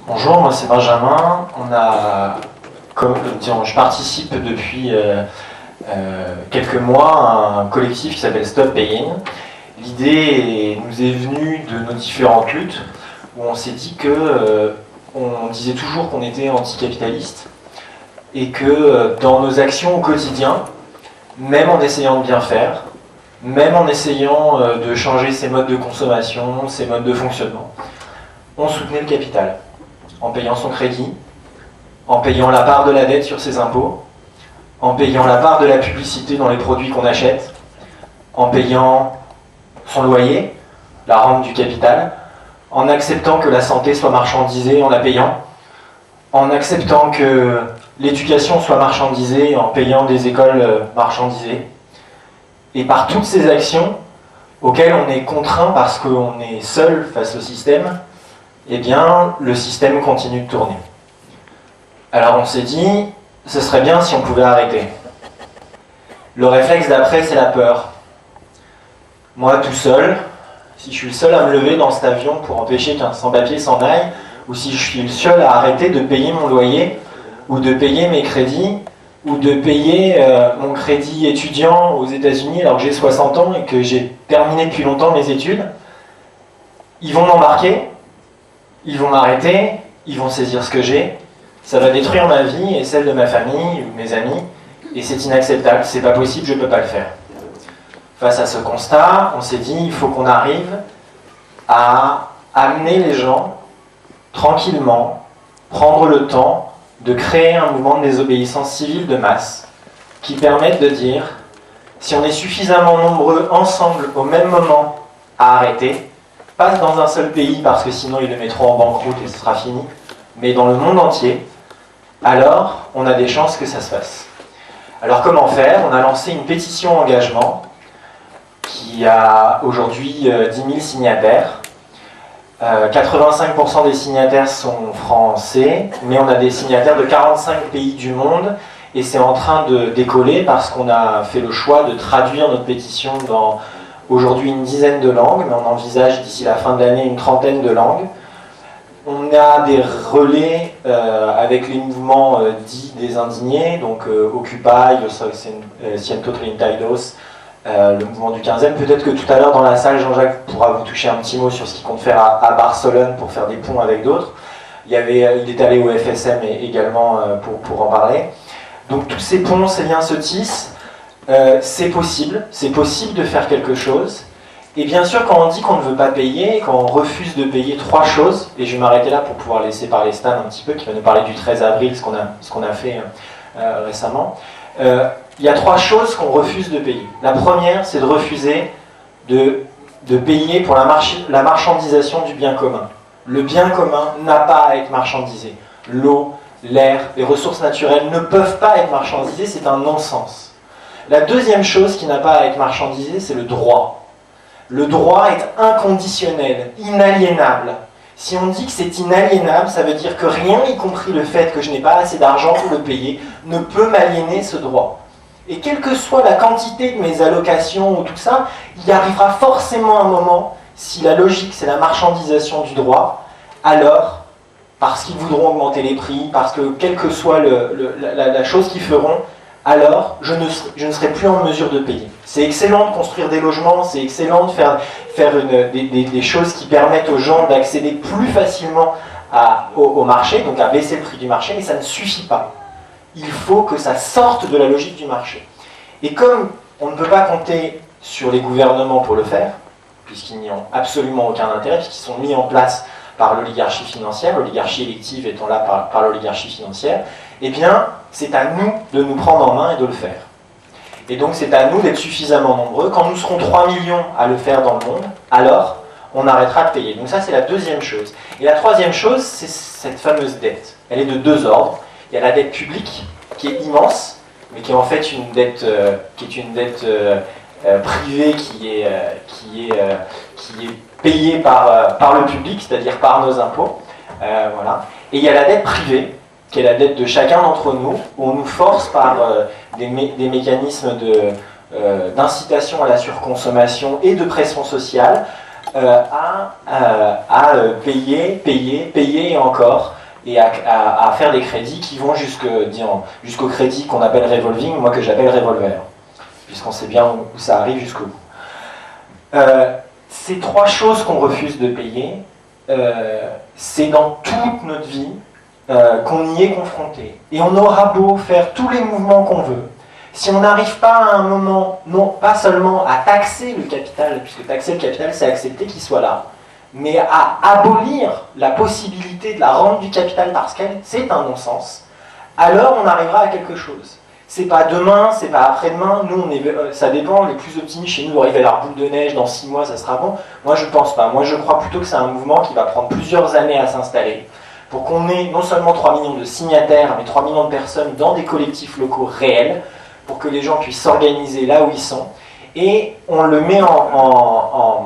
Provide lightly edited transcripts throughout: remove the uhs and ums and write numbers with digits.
Bonjour, moi c'est Benjamin. Je participe depuis quelques mois à un collectif qui s'appelle Stop Paying. L'idée nous est venue de nos différentes luttes où on s'est dit que on disait toujours qu'on était anticapitaliste et que dans nos actions au quotidien, même en essayant de bien faire, même en essayant de changer ses modes de consommation, ses modes de fonctionnement, on soutenait le capital, en payant son crédit, en payant la part de la dette sur ses impôts, en payant la part de la publicité dans les produits qu'on achète, en payant son loyer, la rente du capital, en acceptant que la santé soit marchandisée en la payant, en acceptant que l'éducation soit marchandisée en payant des écoles marchandisées. Et par toutes ces actions auxquelles on est contraint parce qu'on est seul face au système, eh bien, le système continue de tourner. Alors on s'est dit, ce serait bien si on pouvait arrêter. Le réflexe d'après, c'est la peur. Moi, tout seul, si je suis le seul à me lever dans cet avion pour empêcher qu'un sans-papier s'en aille, ou si je suis le seul à arrêter de payer mon loyer, ou de payer mes crédits, ou de payer mon crédit étudiant aux États-Unis alors que j'ai 60 ans et que j'ai terminé depuis longtemps mes études, ils vont m'embarquer, ils vont m'arrêter, ils vont saisir ce que j'ai, ça va détruire ma vie et celle de ma famille ou de mes amis, et c'est inacceptable, c'est pas possible, je peux pas le faire. Face à ce constat, on s'est dit, il faut qu'on arrive à amener les gens tranquillement, prendre le temps de créer un mouvement de désobéissance civile de masse qui permette de dire, si on est suffisamment nombreux ensemble au même moment à arrêter, pas dans un seul pays parce que sinon ils le mettront en banqueroute et ce sera fini, mais dans le monde entier, alors on a des chances que ça se fasse. Alors comment faire? On a lancé une pétition engagement qui a aujourd'hui 10 000 signataires. 85% des signataires sont français, mais on a des signataires de 45 pays du monde et c'est en train de décoller parce qu'on a fait le choix de traduire notre pétition dans aujourd'hui une dizaine de langues, mais on envisage d'ici la fin de l'année une trentaine de langues. On a des relais avec les mouvements dits des indignés, donc Occupy, Ciento Treintados, le mouvement du 15e. Peut-être que tout à l'heure dans la salle, Jean-Jacques pourra vous toucher un petit mot sur ce qu'il compte faire à Barcelone pour faire des ponts avec d'autres. Il est allé au FSM également pour en parler. Donc tous ces ponts, ces liens se tissent. C'est possible de faire quelque chose. Et bien sûr, quand on dit qu'on ne veut pas payer, quand on refuse de payer trois choses, et je vais m'arrêter là pour pouvoir laisser parler Stan un petit peu, qui va nous parler du 13 avril, ce qu'on a fait récemment. Il y a trois choses qu'on refuse de payer. La première, c'est de refuser de payer pour la marchandisation du bien commun. Le bien commun n'a pas à être marchandisé. L'eau, l'air, les ressources naturelles ne peuvent pas être marchandisées, c'est un non-sens. La deuxième chose qui n'a pas à être marchandisée, c'est le droit. Le droit est inconditionnel, inaliénable. Si on dit que c'est inaliénable, ça veut dire que rien, y compris le fait que je n'ai pas assez d'argent pour le payer, ne peut m'aliéner ce droit. Et quelle que soit la quantité de mes allocations ou tout ça, il y arrivera forcément un moment, si la logique c'est la marchandisation du droit, alors, parce qu'ils voudront augmenter les prix, parce que quelle que soit la chose qu'ils feront, alors je ne serai plus en mesure de payer. C'est excellent de construire des logements, c'est excellent de faire des choses qui permettent aux gens d'accéder plus facilement au marché, donc à baisser le prix du marché, mais ça ne suffit pas. Il faut que ça sorte de la logique du marché. Et comme on ne peut pas compter sur les gouvernements pour le faire, puisqu'ils n'y ont absolument aucun intérêt, puisqu'ils sont mis en place par l'oligarchie financière, l'oligarchie élective étant là par l'oligarchie financière, eh bien, c'est à nous de nous prendre en main et de le faire. Et donc, c'est à nous d'être suffisamment nombreux. Quand nous serons 3 millions à le faire dans le monde, alors, on arrêtera de payer. Donc ça, c'est la deuxième chose. Et la troisième chose, c'est cette fameuse dette. Elle est de deux ordres. Il y a la dette publique, qui est immense, mais qui est en fait une dette, privée qui est payée par le public, c'est-à-dire par nos impôts. Voilà. Et il y a la dette privée, qui est la dette de chacun d'entre nous, où on nous force par des mécanismes d'incitation à la surconsommation et de pression sociale payer et encore, et à faire des crédits qui vont jusqu'au crédit qu'on appelle revolving, moi que j'appelle revolver, puisqu'on sait bien où ça arrive jusqu'au bout. Ces trois choses qu'on refuse de payer, c'est dans toute notre vie qu'on y est confronté. Et on aura beau faire tous les mouvements qu'on veut, si on n'arrive pas à un moment, non pas seulement à taxer le capital, puisque taxer le capital c'est accepter qu'il soit là, mais à abolir la possibilité de la rente du capital parce qu'elle, c'est un non-sens, alors on arrivera à quelque chose. C'est pas demain, c'est pas après-demain, nous ça dépend, les plus optimistes chez nous arrivent à la boule de neige, dans 6 mois ça sera bon. Moi je pense pas, moi je crois plutôt que c'est un mouvement qui va prendre plusieurs années à s'installer, pour qu'on ait non seulement 3 millions de signataires, mais 3 millions de personnes dans des collectifs locaux réels, pour que les gens puissent s'organiser là où ils sont, et on le met en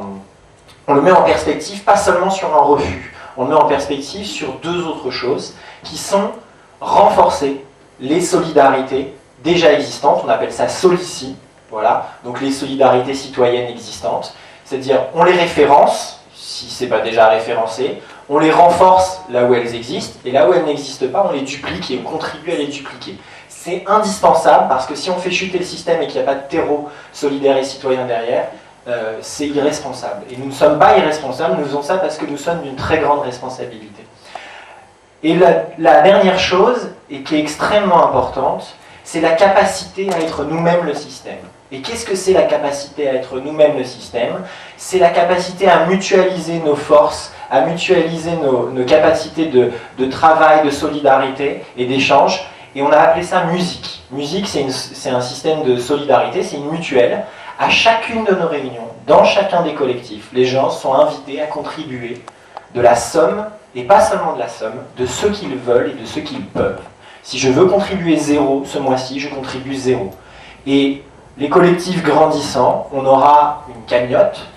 perspective, pas seulement sur un refus, on le met en perspective sur deux autres choses, qui sont renforcer les solidarités déjà existantes, on appelle ça solici, voilà, donc les solidarités citoyennes existantes, c'est-à-dire on les référence, si ce n'est pas déjà référencé, on les renforce là où elles existent, et là où elles n'existent pas, on les duplique et on contribue à les dupliquer. C'est indispensable parce que si on fait chuter le système et qu'il n'y a pas de terreau solidaire et citoyen derrière, c'est irresponsable. Et nous ne sommes pas irresponsables, nous faisons ça parce que nous sommes d'une très grande responsabilité. Et la dernière chose, et qui est extrêmement importante, c'est la capacité à être nous-mêmes le système. Et qu'est-ce que c'est la capacité à être nous-mêmes le système? C'est la capacité à mutualiser nos forces, à mutualiser nos capacités de travail, de solidarité et d'échange. Et on a appelé ça musique. Musique, c'est un système de solidarité, c'est une mutuelle. À chacune de nos réunions, dans chacun des collectifs, les gens sont invités à contribuer de la somme, et pas seulement de la somme, de ce qu'ils veulent et de ce qu'ils peuvent. Si je veux contribuer 0 ce mois-ci, je contribue 0. Et les collectifs grandissant, on aura une cagnotte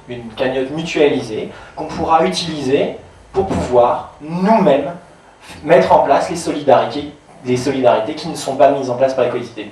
mutualisée, qu'on pourra utiliser pour pouvoir nous-mêmes mettre en place les solidarités qui ne sont pas mises en place par les collectivités.